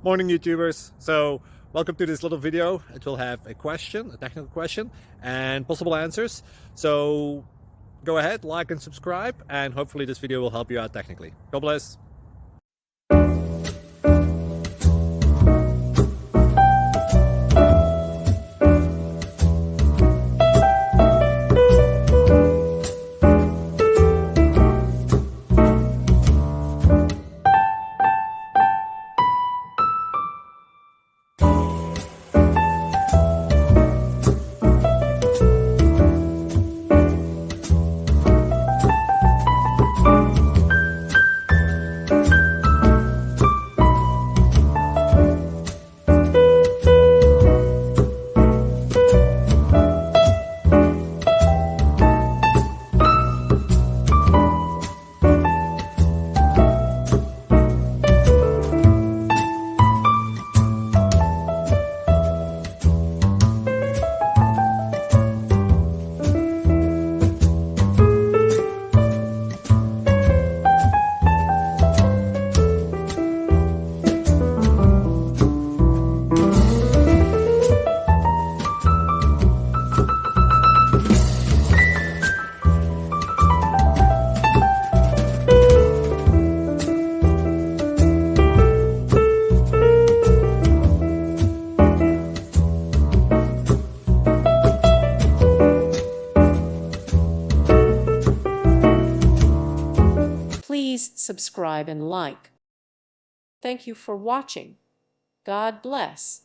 Morning, YouTubers. So welcome to this little video. It will have a question, a technical question, and possible answers. So go ahead, like and subscribe, and hopefully this video will help you out technically. God bless. Please subscribe and like. Thank you for watching. God bless.